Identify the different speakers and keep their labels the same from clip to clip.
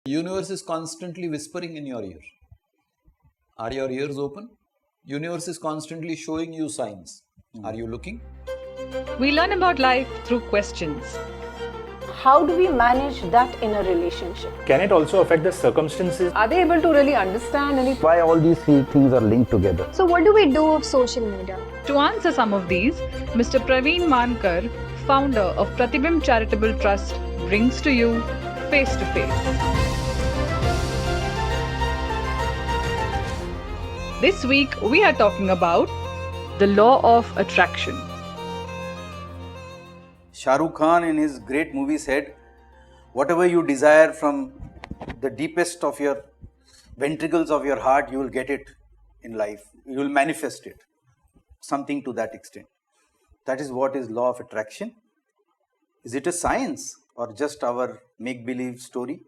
Speaker 1: Universe is constantly whispering in your ear. Are your ears open? Universe is constantly showing you signs. Are you looking?
Speaker 2: We learn about life through questions.
Speaker 3: How do we manage that in a relationship?
Speaker 4: Can it also affect the circumstances?
Speaker 2: Are they able to really understand anything?
Speaker 5: Why all these three things are linked together?
Speaker 6: So what do we do with social media?
Speaker 2: To answer some of these, Mr. Praveen Mankar, founder of Pratibimb Charitable Trust, brings to you Face to Face. This week, we are talking about the law of attraction.
Speaker 7: Shah Rukh Khan in his great movie said, whatever you desire from the deepest of your ventricles of your heart, you will get it in life. You will manifest it. Something to that extent. That is what is law of attraction. Is it a science or just our make-believe story?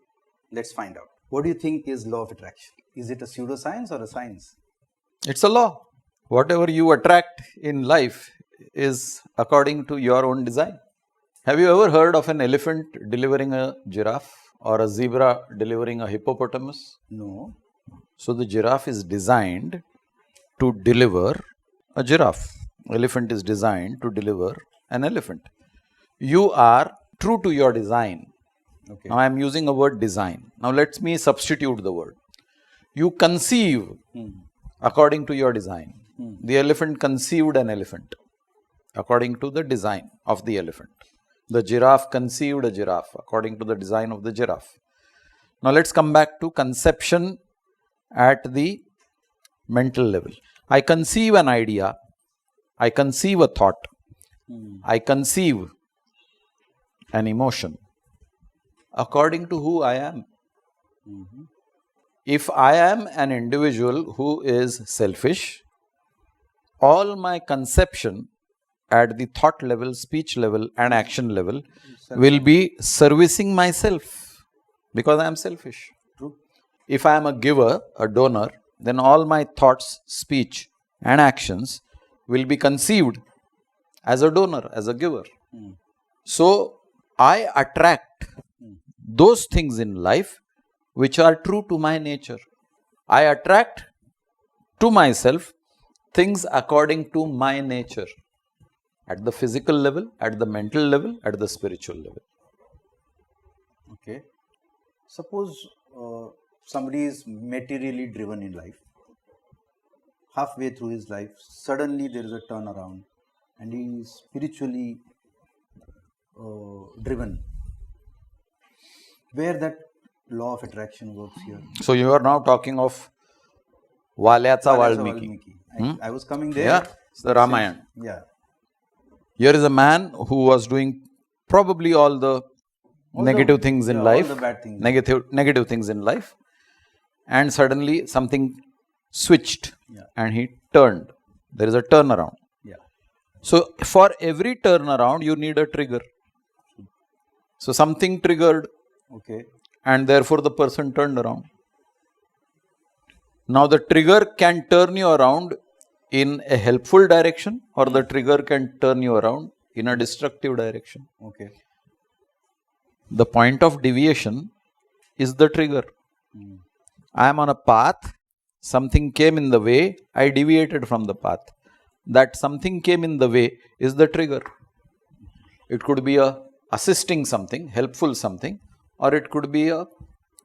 Speaker 7: Let's find out. What do you think is law of attraction? Is it a pseudoscience or a science?
Speaker 1: It's a law. Whatever you attract in life is according to your own design. Have you ever heard of an elephant delivering a giraffe or a zebra delivering a hippopotamus?
Speaker 7: No.
Speaker 1: So the giraffe is designed to deliver a giraffe. Elephant is designed to deliver an elephant. You are true to your design.
Speaker 7: Okay.
Speaker 1: Now I am using a word design. Now let me substitute the word. You conceive according to your design. The elephant conceived an elephant according to the design of the elephant. The giraffe conceived a giraffe according to the design of the giraffe. Now let's come back to conception at the mental level. I conceive an idea, I conceive a thought, I conceive an emotion according to who I am. If I am an individual who is selfish, all my conception at the thought level, speech level and action level will be servicing myself because I am selfish.
Speaker 7: True.
Speaker 1: If I am a giver, a donor, then all my thoughts, speech and actions will be conceived as a donor, as a giver. So, I attract those things in life which are true to my nature. I attract to myself things according to my nature. At the physical level, at the mental level, at the spiritual level.
Speaker 7: Okay. Suppose somebody is materially driven in life. Halfway through his life, suddenly there is a turnaround and he is spiritually driven. Where that law of attraction works here?
Speaker 1: So you are now talking of Valyacha Valmiki.
Speaker 7: I was coming there.
Speaker 1: Yeah, it's the Ramayana.
Speaker 7: Yeah.
Speaker 1: Here is a man who was doing probably all the negative things in life,
Speaker 7: all the bad things.
Speaker 1: negative things in life, and suddenly something switched and he turned. There is a turnaround.
Speaker 7: Yeah.
Speaker 1: So for every turnaround, you need a trigger. So something triggered,
Speaker 7: Okay.
Speaker 1: and therefore the person turned around. Now the trigger can turn you around in a helpful direction, or the trigger can turn you around in a destructive direction.
Speaker 7: Okay.
Speaker 1: The point of deviation is the trigger. I am on a path, something came in the way, I deviated from the path. That something came in the way is the trigger. It could be a assisting something, helpful something, or it could be a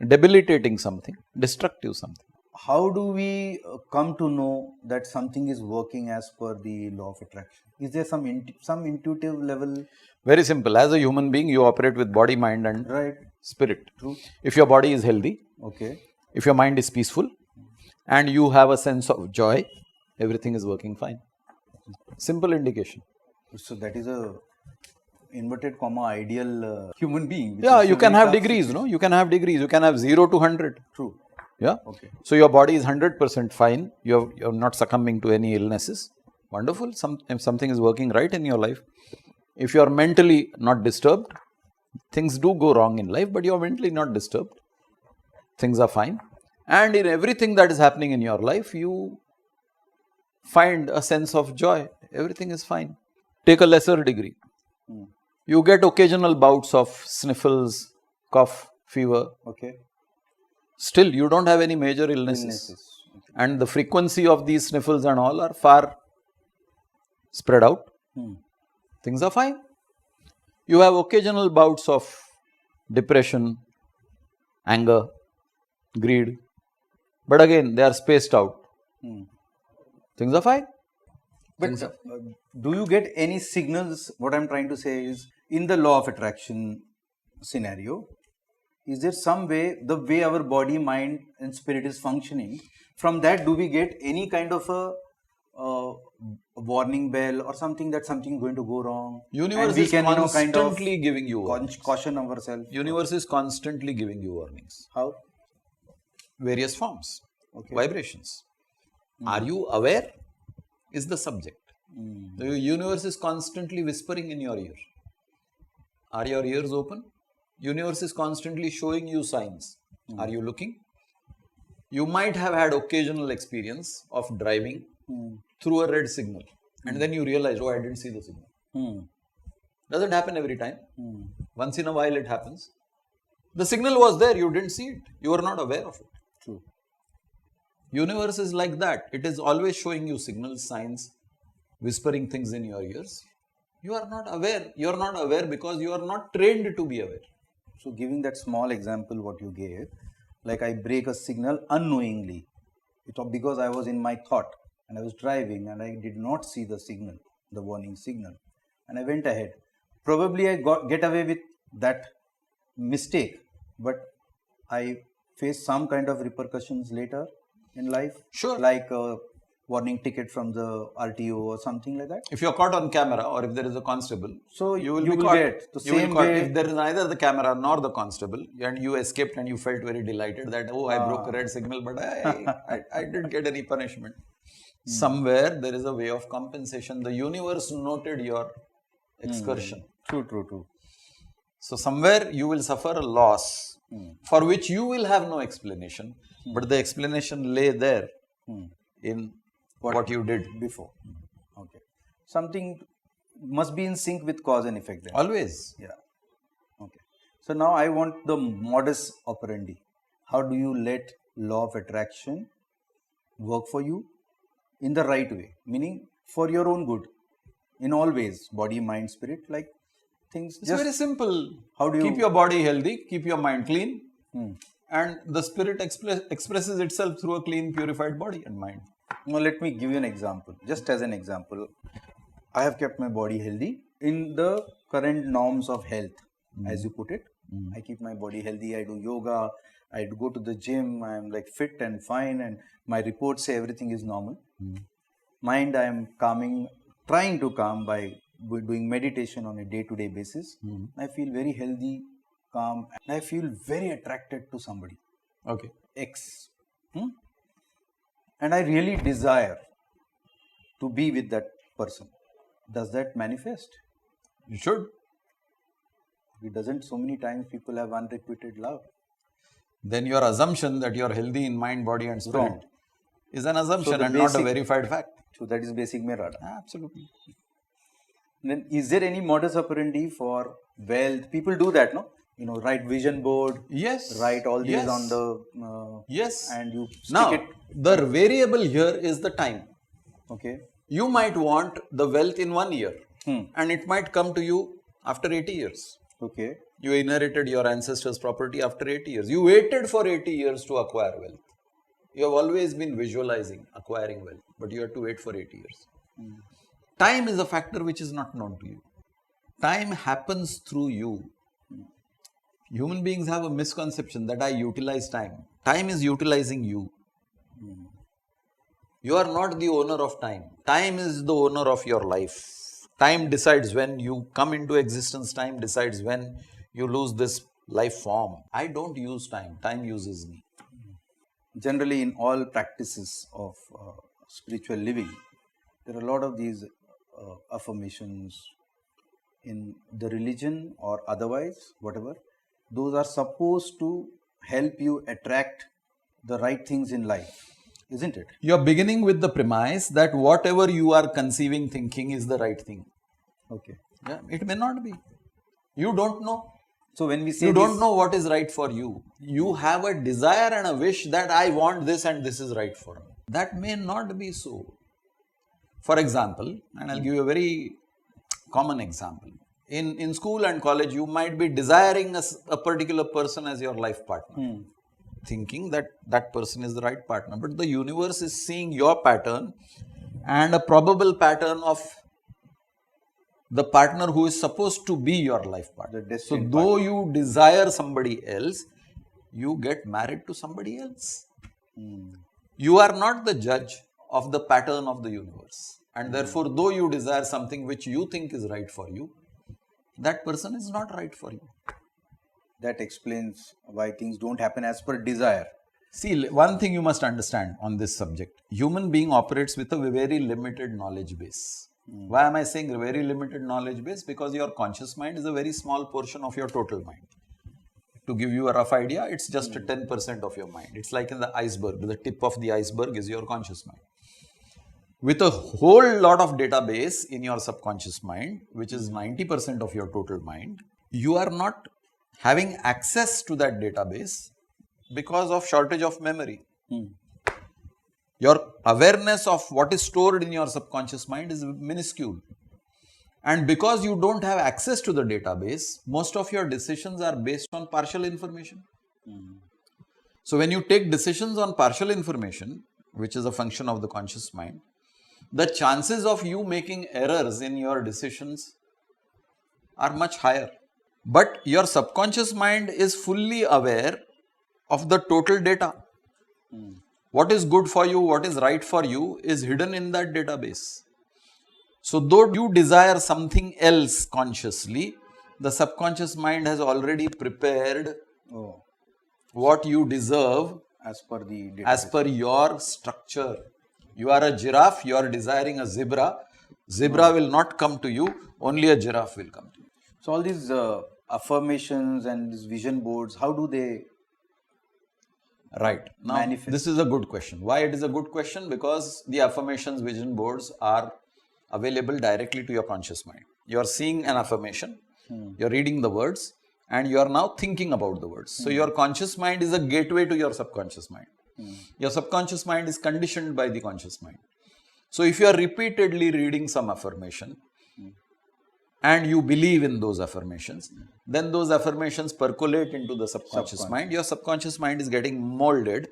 Speaker 1: debilitating something, destructive something.
Speaker 7: How do we come to know that something is working as per the law of attraction? Is there some intuitive level?
Speaker 1: Very simple. As a human being, you operate with body, mind and
Speaker 7: Right.
Speaker 1: spirit.
Speaker 7: True.
Speaker 1: If your body is healthy,
Speaker 7: Okay.
Speaker 1: if your mind is peaceful, and you have a sense of joy, everything is working fine. Simple indication.
Speaker 7: So that is a inverted comma ideal human being.
Speaker 1: Yeah, you can have degrees, no? You can have degrees. You can have 0 to 100.
Speaker 7: True.
Speaker 1: Yeah.
Speaker 7: Okay.
Speaker 1: So your body is 100% fine. You're not succumbing to any illnesses. Wonderful. Something is working right in your life. If you are mentally not disturbed, things do go wrong in life, but you are mentally not disturbed. Things are fine. And in everything that is happening in your life, you find a sense of joy. Everything is fine. Take a lesser degree. You get occasional bouts of sniffles, cough, fever.
Speaker 7: Okay.
Speaker 1: Still, you don't have any major illnesses. And the frequency of these sniffles and all are far spread out. Things are fine. You have occasional bouts of depression, anger, greed. But again, they are spaced out. Things are fine.
Speaker 7: But do you get any signals? What I'm trying to say is, in the law of attraction scenario, is there some way, the way our body, mind, and spirit is functioning, from that do we get any kind of a warning bell or something that something is going to go wrong?
Speaker 1: Universe
Speaker 7: and we
Speaker 1: is
Speaker 7: can,
Speaker 1: constantly giving you warnings.
Speaker 7: Caution ourselves.
Speaker 1: Universe is constantly giving you warnings.
Speaker 7: How?
Speaker 1: Various forms,
Speaker 7: Okay.
Speaker 1: vibrations. Are you aware? Is the subject. The universe is constantly whispering in your ear. Are your ears open? Universe is constantly showing you signs. Are you looking? You might have had occasional experience of driving through a red signal, and then you realize, oh, I didn't see the signal. Doesn't happen every time. Once in a while it happens. The signal was there, you didn't see it. You were not aware of it.
Speaker 7: True.
Speaker 1: Universe is like that. It is always showing you signals, signs, whispering things in your ears. You are not aware. You are not aware because you are not trained to be aware.
Speaker 7: So, giving that small example what you gave, like I break a signal unknowingly, it was because I was in my thought and I was driving and I did not see the signal, the warning signal, and I went ahead. Probably I get away with that mistake, but I face some kind of repercussions later in life.
Speaker 1: Sure.
Speaker 7: Like a warning ticket from the RTO or something like that.
Speaker 1: If you are caught on camera or if there is a constable,
Speaker 7: So
Speaker 1: you will
Speaker 7: you
Speaker 1: be
Speaker 7: will
Speaker 1: caught.
Speaker 7: get the
Speaker 1: You will
Speaker 7: same
Speaker 1: be caught.
Speaker 7: way-
Speaker 1: If there is neither the camera nor the constable and you escaped and you felt very delighted that, oh, I broke a red signal, but I didn't get any punishment. Somewhere there is a way of compensation. The universe noted your excursion.
Speaker 7: True.
Speaker 1: So somewhere you will suffer a loss for which you will have no explanation, but the explanation lay there in what you did before.
Speaker 7: Okay. Something must be in sync with cause and effect then.
Speaker 1: Always.
Speaker 7: Yeah. Okay. So now I want the modus operandi. How do you let law of attraction work for you in the right way? Meaning for your own good. In all ways, body, mind, spirit, like things.
Speaker 1: It's very simple.
Speaker 7: How do you-
Speaker 1: keep your body healthy, keep your mind clean, and the spirit expresses itself through a clean, purified body and mind.
Speaker 7: Now let me give you an example. Just as an example, I have kept my body healthy in the current norms of health, as you put it. I keep my body healthy. I do yoga. I go to the gym. I am like fit and fine, and my reports say everything is normal. Mind, I am calming, trying to calm by doing meditation on a day-to-day basis. I feel very healthy, calm, and I feel very attracted to somebody.
Speaker 1: Okay.
Speaker 7: X. And I really desire to be with that person. Does that manifest?
Speaker 1: You should.
Speaker 7: It doesn't. So many times people have unrequited love.
Speaker 1: Then your assumption that you are healthy in mind, body, and spirit
Speaker 7: Wrong.
Speaker 1: is an assumption
Speaker 7: the
Speaker 1: and not a
Speaker 7: basic-
Speaker 1: verified fact.
Speaker 7: So that is basic mirror.
Speaker 1: Absolutely.
Speaker 7: Then is there any modus operandi for wealth? People do that, no? Write vision board.
Speaker 1: Yes.
Speaker 7: Write all these
Speaker 1: Yes.
Speaker 7: on the.
Speaker 1: Yes.
Speaker 7: And you stick
Speaker 1: Now,
Speaker 7: it.
Speaker 1: the variable here is the time.
Speaker 7: Okay.
Speaker 1: You might want the wealth in 1 year
Speaker 7: Hmm.
Speaker 1: and it might come to you after 80 years.
Speaker 7: Okay.
Speaker 1: You inherited your ancestors' property after 80 years. You waited for 80 years to acquire wealth. You have always been visualizing acquiring wealth, but you have to wait for 80 years. Time is a factor which is not known to you. Time happens through you. Human beings have a misconception that I utilize time. Time is utilizing you. You are not the owner of time. Time is the owner of your life. Time decides when you come into existence. Time decides when you lose this life form. I don't use time. Time uses me.
Speaker 7: Generally, in all practices of spiritual living, there are a lot of these affirmations in the religion or otherwise, whatever. Those are supposed to help you attract the right things in life, isn't it?
Speaker 1: You are beginning with the premise that whatever you are conceiving, thinking is the right thing.
Speaker 7: Okay.
Speaker 1: Yeah, it may not be. You don't know.
Speaker 7: So when we say
Speaker 1: You don't
Speaker 7: this-
Speaker 1: know what is right for you. You have a desire and a wish that I want this and this is right for me. That may not be so. For example, and I'll give you a very common example. In school and college, you might be desiring a particular person as your life partner, thinking that that person is the right partner. But the universe is seeing your pattern and a probable pattern of the partner who is supposed to be your life partner.
Speaker 7: The
Speaker 1: So,
Speaker 7: destined
Speaker 1: though you desire somebody else, you get married to somebody else. You are not the judge of the pattern of the universe. And therefore, though you desire something which you think is right for you, that person is not right for you.
Speaker 7: that explains why things don't happen as per desire.
Speaker 1: See, one thing you must understand on this subject, human being operates with a very limited knowledge base. Why am I saying a very limited knowledge base? Because your conscious mind is a very small portion of your total mind. To give you a rough idea, it's just 10% of your mind. It's like in the iceberg. The tip of the iceberg is your conscious mind. With a whole lot of database in your subconscious mind, which is 90% of your total mind, you are not having access to that database because of shortage of memory. Your awareness of what is stored in your subconscious mind is minuscule. And because you don't have access to the database, most of your decisions are based on partial information. So when you take decisions on partial information, which is a function of the conscious mind, the chances of you making errors in your decisions are much higher. But your subconscious mind is fully aware of the total data. What is good for you, what is right for you is hidden in that database. So though you desire something else consciously, the subconscious mind has already prepared what you deserve
Speaker 7: As per the database.
Speaker 1: as per your structure. You are a giraffe, you are desiring a zebra. Zebra will not come to you, only a giraffe will come to you.
Speaker 7: So all these affirmations and these vision boards, how do they
Speaker 1: Right. Now,
Speaker 7: manifest?
Speaker 1: this is a good question. Why it is a good question? Because the affirmations, vision boards are available directly to your conscious mind. You are seeing an affirmation, you are reading the words, and you are now thinking about the words. So, your conscious mind is a gateway to your subconscious mind. Your subconscious mind is conditioned by the conscious mind. So, if you are repeatedly reading some affirmation and you believe in those affirmations, then those affirmations percolate into the subconscious mind. Your subconscious mind is getting molded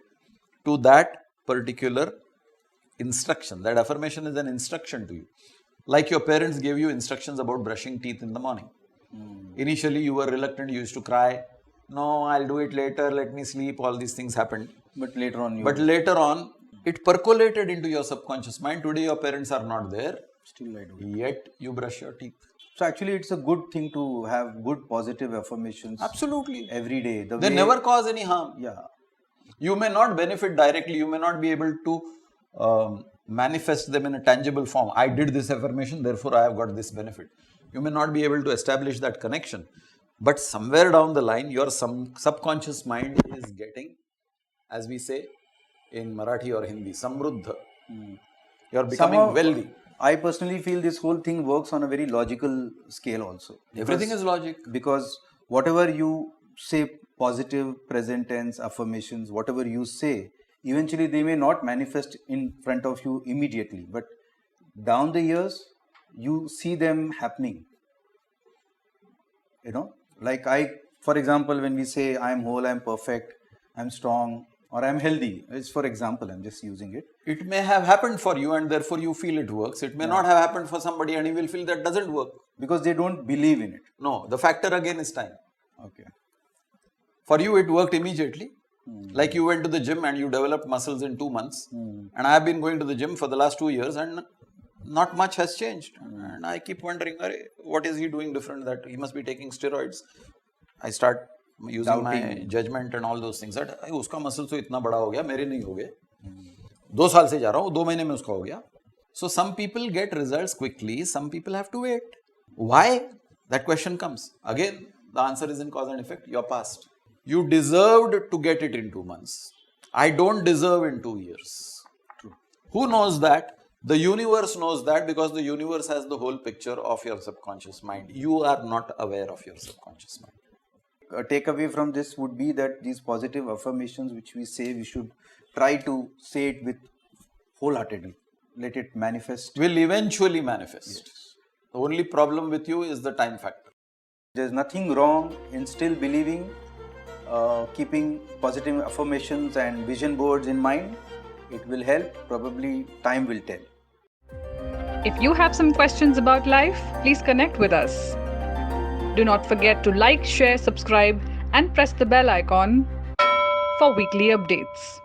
Speaker 1: to that particular instruction. That affirmation is an instruction to you. Like your parents gave you instructions about brushing teeth in the morning. Initially, you were reluctant, you used to cry. No, I'll do it later, let me sleep. All these things happened.
Speaker 7: But later on, you
Speaker 1: But later on, it percolated into your subconscious mind. Today, your parents are not there,
Speaker 7: still I do.
Speaker 1: yet you brush your teeth.
Speaker 7: So actually, it's a good thing to have good positive affirmations
Speaker 1: Absolutely.
Speaker 7: every day. The
Speaker 1: They
Speaker 7: way-
Speaker 1: never cause any harm.
Speaker 7: Yeah.
Speaker 1: You may not benefit directly, you may not be able to manifest them in a tangible form. I did this affirmation, therefore I have got this benefit. You may not be able to establish that connection. But somewhere down the line, your subconscious mind is getting, as we say in Marathi or Hindi, samruddha. You are becoming
Speaker 7: Somehow,
Speaker 1: wealthy.
Speaker 7: I personally feel this whole thing works on a very logical scale also.
Speaker 1: Everything is logic.
Speaker 7: Because whatever you say, positive, present tense, affirmations, whatever you say, eventually they may not manifest in front of you immediately. But down the years, you see them happening. You know, like for example, when we say I am whole, I am perfect, I am strong, or I am healthy, it's for example, I'm just using it.
Speaker 1: It may have happened for you and therefore you feel it works. It may not have happened for somebody and you will feel that doesn't work.
Speaker 7: Because they don't believe in it.
Speaker 1: No, the factor again is time.
Speaker 7: Okay.
Speaker 1: For you, it worked immediately. Like you went to the gym and you developed muscles in 2 months. And I have been going to the gym for the last 2 years and not much has changed. And I keep wondering, what is he doing different that he must be taking steroids? I start using my judgment and all those things. That uska muscle so itna bada ho gaya, mere nahi ho gaye. 2 saal se ja raha hu, 2 mahine mein uska ho gaya. So some people get results quickly, some people have to wait. Why? That question comes. Again, the answer is in cause and effect, your past. You deserved to get it in 2 months. I don't deserve in 2 years. True. Who knows that? The universe knows that because the universe has the whole picture of your subconscious mind. You are not aware of your subconscious mind.
Speaker 7: A takeaway from this would be that these positive affirmations which we say, we should try to say it with wholeheartedly. Let it manifest.
Speaker 1: Will eventually manifest. The only problem with you is the time factor.
Speaker 7: There's nothing wrong in still believing, keeping positive affirmations and vision boards in mind. It will help. Probably time will tell.
Speaker 2: If you have some questions about life, please connect with us. Do not forget to like, share, subscribe, and press the bell icon for weekly updates.